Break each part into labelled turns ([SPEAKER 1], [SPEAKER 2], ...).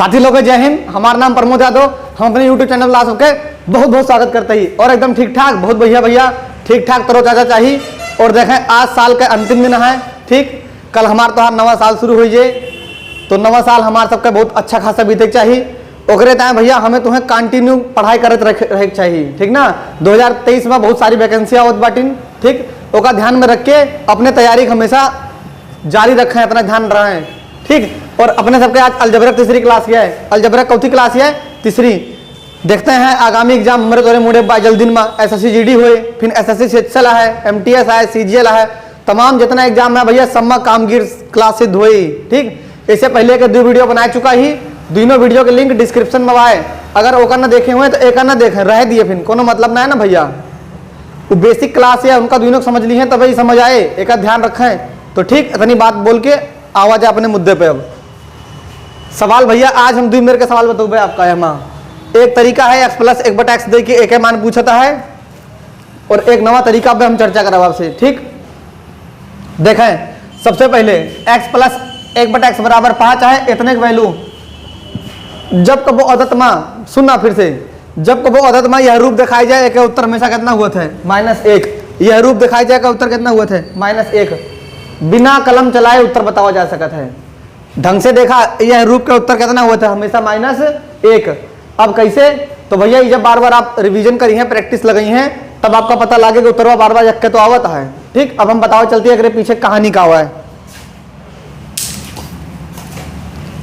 [SPEAKER 1] साथी लोग जय हिंद। हमारा नाम प्रमोद यादव। हम अपने यूट्यूब चैनल क्लास के बहुत बहुत स्वागत करते ही और एकदम ठीक ठाक बहुत भैया भैया ठीक ठाक तरोताजा चाहिए। और देखें आज साल के अंतिम दिन है, ठीक कल हमारा त्योहार नवा साल शुरू हुई है, तो नवा साल हमारे सबके बहुत अच्छा खासा बीते चाहिए। ओकरे टाइम भैया हमें तुम्हें कंटिन्यू पढ़ाई करते रहे चाहिए, ठीक ना। 2023 में बहुत सारी वैकेंसियाँ होत बाटिन, ठीक ओका ध्यान में रख के अपने तैयारी हमेशा जारी रखें, इतना ध्यान रहें, ठीक। और अपने सबके आज अलजबरा तीसरी क्लास किया है। अलजबरा चौथी क्लास है, तीसरी। देखते हैं आगामी एग्जाम हमारे तोरे मुड़े जल्द दिन में SSC GD हुए, फिर SSC CHL है, MTS है, CGL है, तमाम जितना एग्जाम है भैया सब में कामगिर क्लास सिद्ध हुई, ठीक। इससे पहले के 2 वीडियो बना चुका ही, दोनों वीडियो के लिंक डिस्क्रिप्शन में आए। अगर ओका ना देखे हुए तो एक ना देखें, रह दिए फिर कोनो मतलब ना है ना भैया। वो बेसिक क्लास है उनका दोनों समझ ली है तभी समझ आए, एक ध्यान रखें तो ठीक। इतनी बात बोल के आवाज अपने मुद्दे पे। अब सवाल भैया आज हम 2 मिनट का सवाल बताओ भाई आपका। यहाँ एक तरीका है x + 1/x दे के एक मान पूछता है, और एक नवा तरीका पे हम चर्चा करा आपसे, ठीक। देखें सबसे पहले x + 1/x बराबर 5 है, इतने की वैल्यू जब कबो अदत में, सुनना फिर से, जब कबो अदत में यह रूप दिखाई जाए एक उत्तर हमेशा कितना हुआ था -1। यह रूप दिखाई जाए का उत्तर कितना हुआ था -1। बिना कलम चलाए उत्तर बताया जा सकता है। ढंग से देखा यह रूप का उत्तर कितना हुआ था हमेशा -1। अब कैसे, तो भैया ये जब बार बार आप रिवीजन करी हैं, प्रैक्टिस लगाई हैं, तब आपका पता लगे कि उत्तर बार बार जग के तो आवत है, ठीक। अब हम बताओ चलती है अगर पीछे कहानी का हुआ है।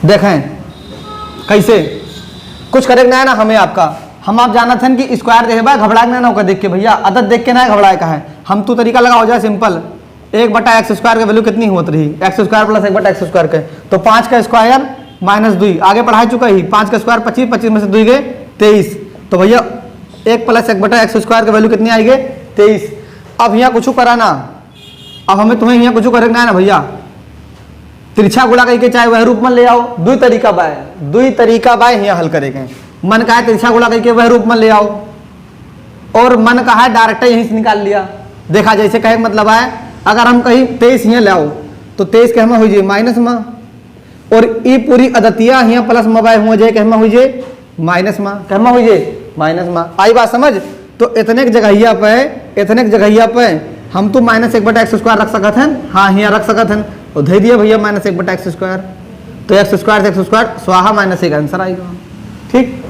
[SPEAKER 1] देखें कैसे कुछ करेक्ट ना है ना हमें आपका, हम आप जाना थे कि स्क्वायर देखे भाई घबराए ना होकर देख के भैया, अदद देख के ना घबराए का है। हम तो तरीका लगा हो जाए सिंपल, 1/x² की वैल्यू कितनी होती रही x² + 1/x² के, तो 5 का स्क्वायर -2। आगे पढ़ा चुका ही, 5 का स्क्वायर 25, 25 में से 2 गए 23। तो भैया 1 + 1/x² की वैल्यू कितनी आएगी 23। अब यहाँ कुछ कराना, अब हमें तुम्हें यहाँ कुछ करना है ना भैया, तिरछा गुणा करके चाहे वह रूप में ले आओ। 2 तरीका बाय यहाँ हल करेंगे। मन का है तिरछा गुणा करके वह रूप में ले आओ, और मन का है डायरेक्ट यहीं से निकाल लिया। देखा जैसे कहे मतलब है, अगर हम कहीं 23 यहाँ ले आओ तो 23 के हमें हो जाए माइनस में, और ये पूरी अदतिया यहाँ प्लस में बाय हो जाए कहमा हो जाए माइनस में, कहमा हो जाए माइनस में। आई बात समझ। तो इतने जगहिया पे हम तो -1/x² रख सकते हैं, हाँ यहाँ रख सकते हैं, और दे दिया भैया -1/x²। तो x² से x² स्वाहा -1 आंसर आएगा, ठीक।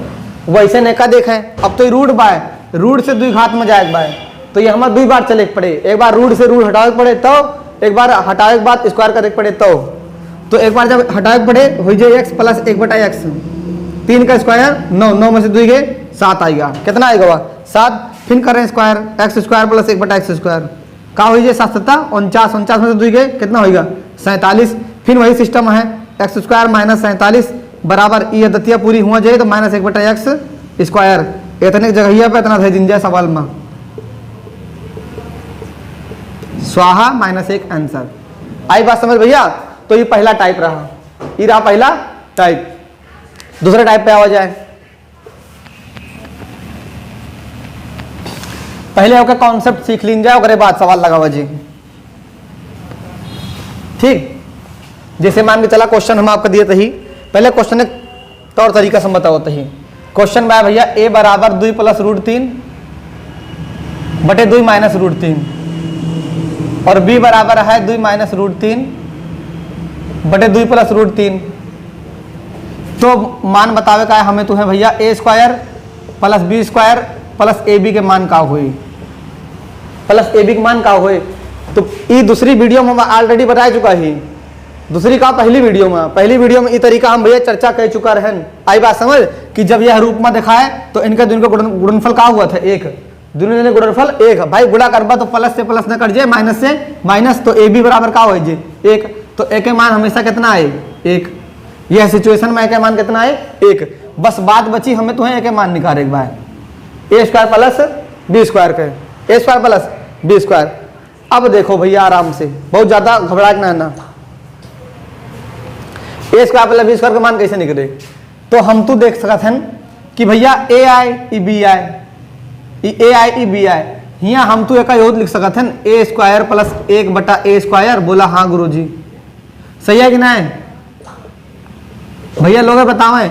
[SPEAKER 1] वैसे नेका देखें, अब तो रूट बाय रूट से 2 घात में जाए बाय, तो ये हमें 2 बार चले पड़े। एक बार रूट से रूट हटावे पड़े तो, एक बार हटावे के बाद स्क्वायर करे पड़े तो एक बार जब हटावे पड़े हो जाए x + 1/x। 3 का स्क्वायर 9, 9 में से 2 गए 7 आएगा, कितना आएगा वह 7। फिर करें स्क्वायर x² + 1/x² का हो जाए 7 × 7 49, 49 में से 2 गए कितना होगा 47। फिर वही सिस्टम है x² - 47 बराबर ये अदतिया पूरी हुआ जाए तो -1/x²। इतने जगहिया पे इतना दे दिन जाए सवाल में, स्वाहा -1 आंसर। आई बात समझ भैया। तो ये पहला टाइप रहा, ये रहा पहला टाइप। दूसरे टाइप पे आ जाए, पहले ओके कॉन्सेप्ट सीख लीन जाए, और बाद सवाल लगावा जी, ठीक। जैसे मान के चला क्वेश्चन हम आपको दिए थे ही, पहले क्वेश्चन एक तौर तरीका से बताओ ही। क्वेश्चन में भैया a बराबर 2 + √3 बटे 2 - √3, और b बराबर है 2 - √3 बटे 2 + √3। तो मान बतावे का है हमें तो है भैया a² + b² + ab के मान का हुई, प्लस ab के मान का हुए। तो ये दूसरी वीडियो में ऑलरेडी बता चुका ही, दूसरी का पहली वीडियो में ये तरीका हम भैया चर्चा कर चुका रहन। आई बात समझ कि जब यह रूप में दिखाए तो इनका दोनों का गुणनफल का हुआ था 1, दोनों गुणनफल 1। भाई गुणा करबा तो प्लस से प्लस न कट जाए, माइनस से माइनस, तो ए बी बराबर का हो जाए 1। तो ए के मान हमेशा कितना आए 1। यह सिचुएशन में ए के मान कितना आए 1। बस बात बची हमें तुम्हें ए के मान निकाले एक बार, a² + b² के, a² + b²। अब देखो भैया आराम से, बहुत ज्यादा घबराहट ना a² + b² का मान कैसे निकले। तो हम तो देख सकते हैं कि भैया a I E b I, a I E b आई, यहाँ हम तो एक लिख सकते हैं a² + 1/a²। बोला हाँ गुरुजी, सही है कि नहीं। भैया लोग बतावें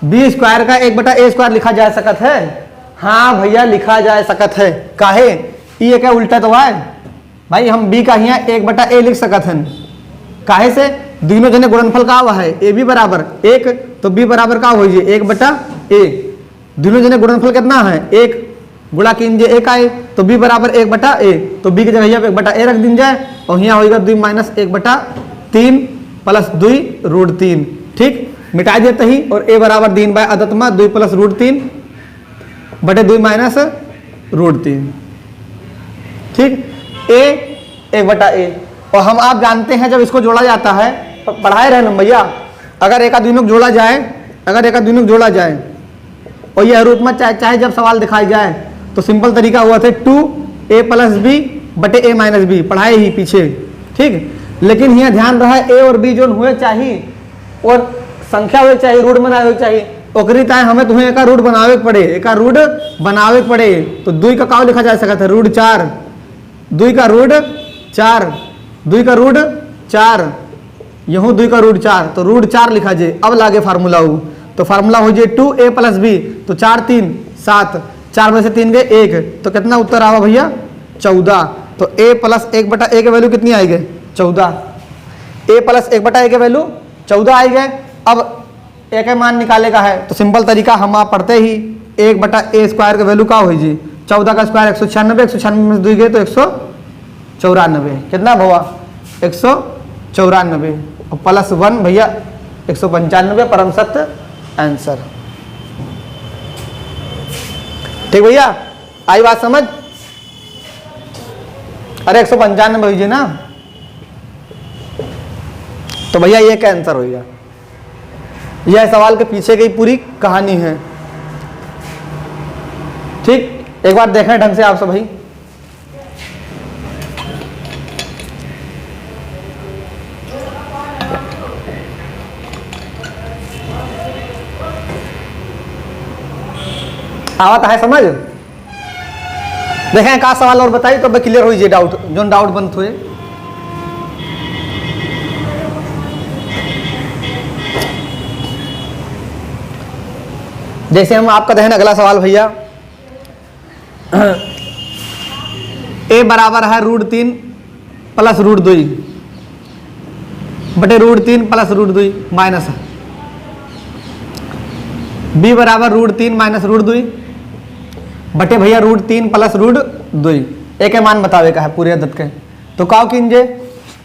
[SPEAKER 1] बी स्क्वायर का 1/a² लिखा जा सकत है? हाँ भैया लिखा जा सकत है। काहे? ये क्या उल्टा तो है भाई, हम b का यहाँ 1/a लिख सकत हैं। काहे से? दोनों जने गुणनफल का हुआ है ए बी बराबर 1, तो b बराबर का हो जाए 1/a। दोनों जने गुणनफल कितना है 1 गुणा कीजिए 1 आए, तो b बराबर 1/a, तो b की जगह यहाँ 1/a रख दी जाए और यहाँ होगा 2 - 1/3 प्लस 2√3। ठीक, मिटा देते ही और a बराबर 3 अदत में 2 + √3 बटे 2 - √3। ठीक, a 1/a। और हम आप जानते हैं जब इसको जोड़ा जाता है, पढ़ाए रहे ना भैया, अगर एक आदमी जोड़ा जाए, अगर एक आदमी जोड़ा जाए और यह रूप में चाहे जब सवाल दिखाई जाए तो सिंपल तरीका हुआ था 2a + b बटे a - b, पढ़ाए ही पीछे। ठीक, लेकिन यहाँ ध्यान रहा a और b जो हुए चाहिए और संख्या हुए चाहिए, रूट बनाए चाहिए, ओकरी ताए हमें तुम्हें एक रूट बनावे के पड़े, एक रूट बनावे के पड़े। तो 2 का का लिखा जा सकता है √4, 2 का √4, 2 का √4, यहूँ 2 का √4, तो √4 लिखा जाए। अब लागे फार्मूला हो, तो फार्मूला हो जाए 2a + b, तो 4 - 3 = 7, 4 में से 3 गए 1, तो कितना उत्तर आवा भैया 14। तो a + 1/a के वैल्यू कितनी आएगी 14। a + 1/a के वैल्यू 14 आई गए। अब a के मान निकाले का है तो सिंपल तरीका हम आप पढ़ते ही 1/a² के वैल्यू का हो जी 14 का स्क्वायर 196, 196 में से 2 गए तो 194, कितना हुआ 194 और +1 भैया 195, परम सत्य आंसर। ठीक भैया, आई बात समझ? अरे 195 हुई ना, तो भैया ये क्या आंसर होगा? यह सवाल के पीछे की पूरी कहानी है। ठीक, एक बार देखें ढंग से आप सब भाई। आवत है समझ? देखें का सवाल और बताइए तो क्लियर हो जाए डाउट, जो डाउट बंद हुए। जैसे हम आपका देखें अगला सवाल भैया, a बराबर है √3 + √2 बटे √3 + √2 माइनस b बराबर √3 - √2 बटे भैया √3 + √2। एक मान बतावे का है पूरे अदद के, तो का कीजिए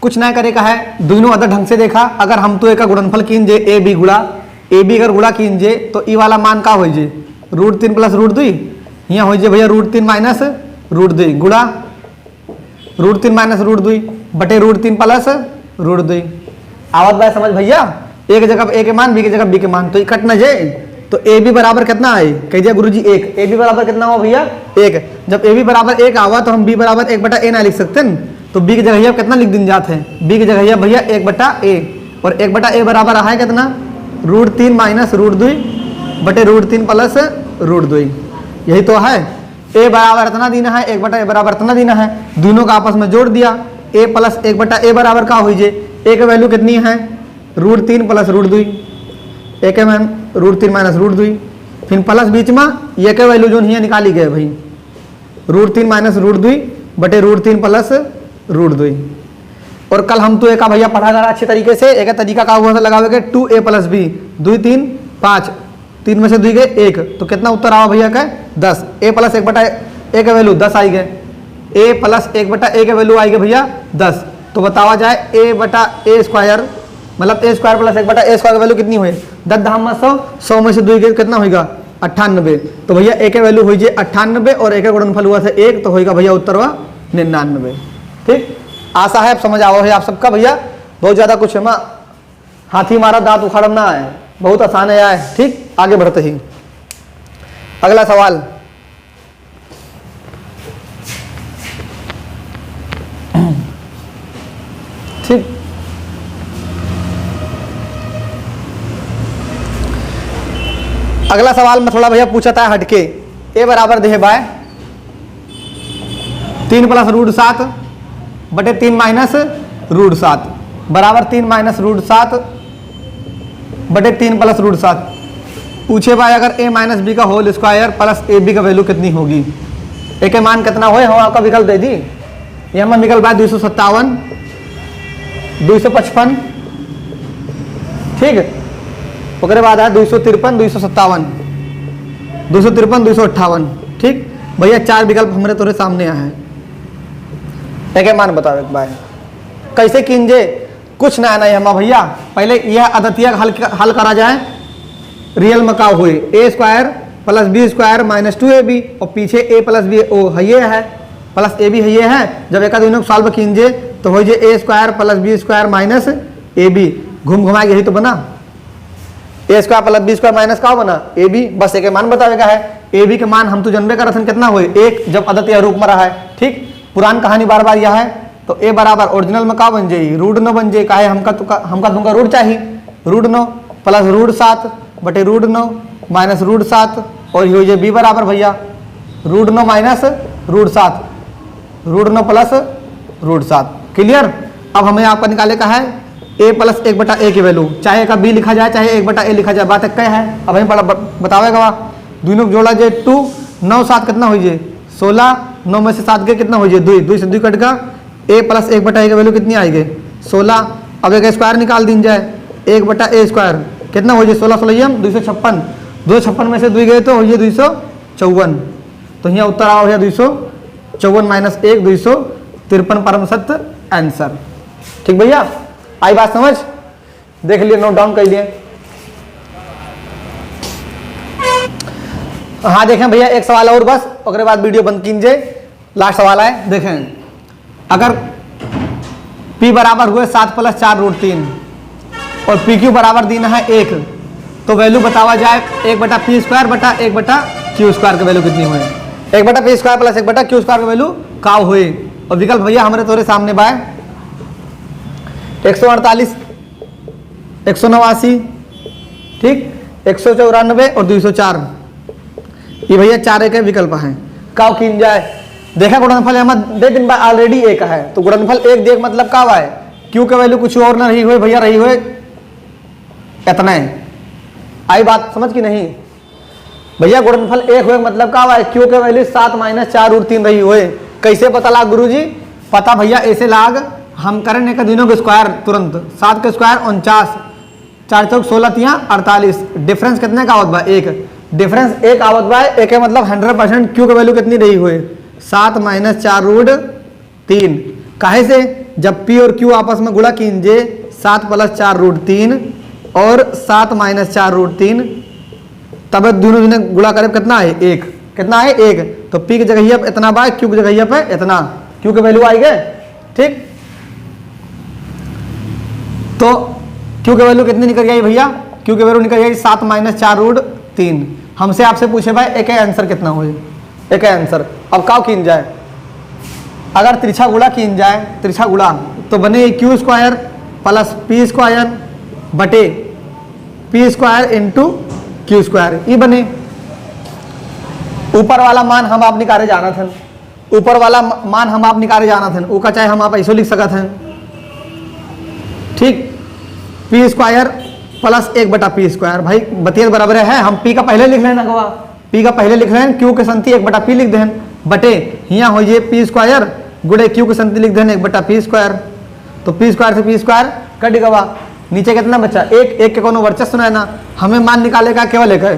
[SPEAKER 1] कुछ ना करे का है, दोनों अदद ढंग से देखा। अगर हम तो एक गुणनफल कीजिए a b गुणा a b अगर गुणा कीजिए तो ई वाला मान का हो जाए √3 + √2, यहाँ हो जाए भैया √3 - √2 गुणा √3 - √2 बटे √3 + √2। आवत बात समझ भैया? एक जगह a के मान, b की जगह b के मान, तो इकट न जाए। तो ए बी बराबर कितना आए कह दिया गुरुजी 1, ए बी बराबर कितना हुआ भैया 1। जब ए बी बराबर 1 आवा तो हम बी बराबर 1/a ना लिख सकते हैं, तो बी की जगह कितना लिख दिन जाते हैं, बी की जगह भैया 1/a, और 1/a बराबर है कितना √3 - √2 बटे √3 + √2। यही तो है, a बराबर इतना देना है, 1/a बराबर इतना देना है, दोनों का आपस में जोड़ दिया। a + 1/a बराबर का हो जाए, a की वैल्यू कितनी है √3 + √2, a के मान √3 - √2, फिर प्लस बीच में ये के वैल्यू जो नहीं निकाली गए भाई √3 - √2 बटे √3 + √2। और कल हम तो एक भैया पढ़ा करा अच्छे तरीके से, एक तरीका का हुआ था लगावे के 2a + b 2 3 5, 3 में से 2 गए 1, तो कितना उत्तर आवा भैया का 10। a + 1/a के वैल्यू 10 आई गए, a + 1/a के वैल्यू आई गए भैया 10। तो बतावा जाए a/a² मतलब a² + 1/a² की वैल्यू कितनी हुई 10 × 100, 100 में से 2 गए कितना होगा 98। तो भैया a के वैल्यू हुई 98 और a का गुणनफल हुआ था 1, तो होगा भैया उत्तर हुआ 99। ठीक, आशा है समझ आओ है आप सबका भैया, बहुत ज़्यादा कुछ है हाथी मारा दांत उखाड़म ना आए, बहुत आसान है आए। ठीक, आगे बढ़ते ही अगला सवाल। ठीक, अगला सवाल में थोड़ा भैया पूछा था हटके, a बराबर दे बाय 3 + √7 बटे 3 - √7 बराबर 3 - √7 बटे 3 प्लस रूट 7। पूछे भाई अगर a माइनस बी का whole square plus a b का वैल्यू कितनी होगी। ए के मान कितना हो, हम आपका विकल्प दे दी। ये हमें विकल्प है 257, 255, ठीक है। उसके बाद है 253, 257, 253, 258, ठीक भैया। 4 विकल्प हमारे तोरे सामने आए हैं। एक मान बताओ एक बार कैसे कीजिए। कुछ ना आना है हम भैया, पहले यह अद्वितीय हल करा जाए। रियल में का हुए a square plus b square minus 2ab और पीछे a प्लस बी ओ है प्लस ए बी है। जब एक दोनों को सॉल्व कीजिए तो हो जाए a square plus b square minus a b, घूम घुमा यही तो बना। A square plus b square minus का बना ए बी। बस एक मान बतावेगा है। ए बी के मान हम तो जनबे कर रहे कितना हुए 1, जब अद्वितीय रूप में रहा है, ठीक। पुरान कहानी बार बार यह है। तो ए बराबर ओरिजिनल में का बन जाए रूट 9 बन जाए। काहे हमका तुमका रूट चाहिए, रूट 9 प्लस रूट 7 बटे रूट 9 माइनस रूट 7 और ये हो जाए बी बराबर भैया root 9 minus root 7, root 9 plus root 7। Clear. अब हमें आपका निकाले का है a प्लस 1/a की वैल्यू, चाहे का b लिखा जाए चाहे 1/a लिखा जाए, बात एक है। अब हमें बतावेगा दोनों को जोड़ा जाए 2 9 7 कितना हो जाए 16, 9 में से 7 के कितना हो जाए 2, 2 से 2 कट का a प्लस 1/a की वैल्यू कितनी आएगी 16। अब एक स्क्वायर निकाल दी जाए 1/a स्क्वायर कितना हो जाए 16 16 256, 256 में से 2 गए तो हो जाए 254। तो यहाँ उत्तर आओ है 254 माइनस 1 253 परम सत्य आंसर। ठीक भैया, आई बात समझ, देख लिए, नोट डाउन कर लिए। हाँ देखें भैया एक सवाल और बस, उसके बाद वीडियो बंद कीजिए। लास्ट सवाल है, देखें अगर p बराबर हुए 7 प्लस 4 रूट 3 और पी क्यू बराबर देना है 1, तो वैल्यू बतावा जाए 1/p स्क्वायर बटा 1/q स्क्वायर की वैल्यू कितनी हुए। 1/p square plus 1/q square की वैल्यू का हुए। और विकल्प भैया हमारे तोरे सामने बाय 148, 189, ठीक, 194 और 204। ये भैया 4 एक विकल्प हैं। का किन जाए देखा गुणनफल हमें दे दिन ऑलरेडी 1 है, तो गुणनफल 1 देख मतलब का है क्यू के वैल्यू कुछ और ना रही हुए भैया, रही हुए इतना है। आई बात समझ की नहीं भैया, गुणनफल 1 हुए मतलब का है क्यू के वैल्यू 7 माइनस 4 रूट 3 रही हुए। कैसे पता लाग गुरुजी, पता भैया ऐसे लाग हम करें एक दिनों के स्क्वायर तुरंत 7 के स्क्वायर 49, 4 चौक 16 48, डिफरेंस कितने का आवत बा 1, डिफरेंस 1 आवत बा 1 है मतलब 100% क्यू की वैल्यू कितनी रही हुए 7 माइनस 4 रूट 3। काहे से जब पी और क्यू आपस में गुणा कीजिए 7 प्लस 4 रूट 3 और 7 माइनस 4 रूट 3, तब दोनों जने गुणा करें कितना है 1, कितना है 1। तो पी की जगह पे इतना बा, क्यू की जगह पे इतना, क्यू की वैल्यू आई गए, ठीक। तो क्यू की वैल्यू कितनी निकल गई भैया, क्यू की वैल्यू निकल गई 7 माइनस 4 रूट 3। हमसे आपसे पूछे भाई एक आंसर कितना हुए, एक आंसर। अब का कीन जाए, अगर तिरछा गुणा कीन जाए, तिरछा गुणा तो बने q square plus p square बटे p square into q square, ये बने। ऊपर वाला मान हम आप निकाले जाना था, ऊपर वाला मान हम आप निकाले जाना था, ऊका चाहे हम आप ऐसे लिख सकते हैं, ठीक। P square plus 1/p square, भाई बतिया बराबर है, हम पी का पहले लिख लेना गवा, पी का पहले लिख लें, क्यू के संति 1/p लिख दें बटे यहाँ हो ये पी स्क्वायर गुड़े क्यू के संति लिख दें 1/p स्क्वायर। तो पी स्क्वायर से पी स्क्वायर कट गवा, नीचे कितना बचा 1, 1 के कोनो वर्चस्व है ना, हमें मान निकालेगा केवल एक है,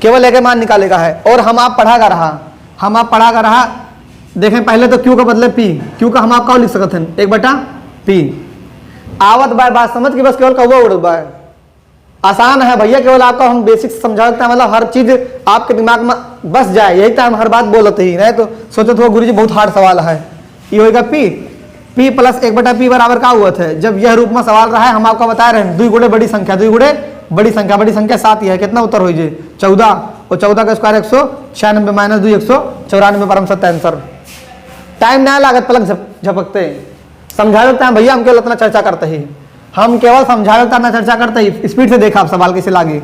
[SPEAKER 1] केवल एक मान निकालेगा है। और हम आप पढ़ा कर रहा, हम आप पढ़ा कर रहा, देखें पहले तो क्यू का बदले पी, क्यू का हम आपका लिख सकते हैं 1/p। आवत बाय बात समझ के बस केवल कौवा उड़त बाय, आसान है भैया, केवल आपका हम बेसिक समझा सकते हैं, मतलब हर चीज आपके दिमाग में बस जाए, यही तो हम हर बात बोलते ही नहीं तो सोचते थे गुरुजी बहुत हार्ड सवाल है। ये होगा p प्लस 1/p बराबर का हुआ था, जब यह रूप में सवाल रहा है हम आपको बता रहे हैं 2 गुणे बड़ी संख्या, 2 गुणे बड़ी संख्या, बड़ी संख्या 7 ही है, कितना उत्तर हो जाए 14 और 14 का स्क्वायर 196 माइनस 2 194 परम सत्य आंसर। टाइम ना लागत पलक झपकते समझा सकते हैं भैया, हम केवल इतना चर्चा करते ही, हम केवल समझा सकते हैं चर्चा करते ही। स्पीड से देखा आप सवाल कैसे लागे,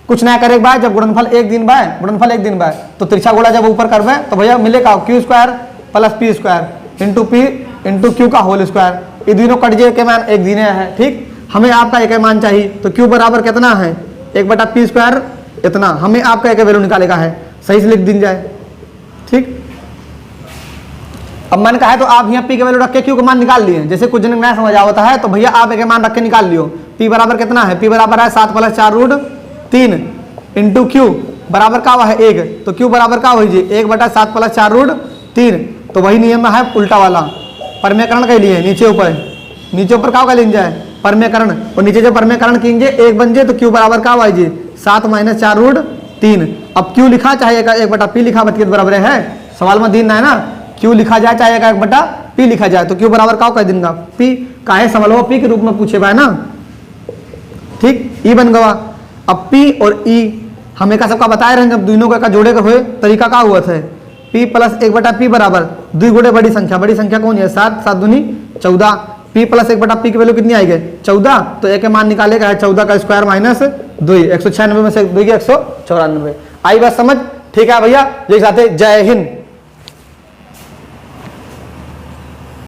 [SPEAKER 1] कुछ ना करे बाय, जब गुणनफल 1 दिन बाय, गुणनफल 1 दिन बाय तो तिरछा गुणा जब ऊपर करवे तो भैया मिलेगा Q square plus p square into P into Q का होल स्क्वायर, ये दोनों कट जाए के मान 1 दिन है, ठीक। हमें आपका एक मान चाहिए, तो क्यू बराबर कितना है 1/p² इतना, हमें आपका एक वैल्यू निकाले का है, सही से लिख दी जाए। ठीक, अब मन का है तो आप यहाँ p के वैल्यू रख के q का मान निकाल लिए। जैसे कुछ जन नया समझ आवता है तो भैया आप एक मान रख के निकाल लियो। p बराबर कितना है, p बराबर है 7 + 4√3 इंटू q बराबर का हुआ है 1, तो q बराबर का हो जी 1/7 + 4√3। तो वही नियम है उल्टा वाला, परमेकरण के लिए नीचे ऊपर का होगा जाए परमेकरण, और नीचे जो परमेकरण कीजिए 1 बन जाए तो q बराबर का हुआ जी 7 - 4√3। अब q लिखा चाहे 1/p लिखा बतियत बराबर है, सवाल में दिन है ना, q लिखा जाए चाहे 1/p लिखा जाए, तो q बराबर का कह देंगे p, काहे सवाल p के रूप में पूछे बा है ना। ठीक, e बन गवा। अब p और e हमें का सबका बताए रहे, जब दोनों का जोड़े का हुए तरीका का हुआ था, p + 1/p बराबर 2 गुणे बड़ी संख्या कौन है 7, 7 दूनी 14, p + 1/p की वैल्यू कितनी आएगी 14, तो एक मान निकालेगा है 14 का स्क्वायर माइनस 2, 196 में से 2 की 194। आई बात समझ, ठीक है भैया, जय साथे, जय हिंद।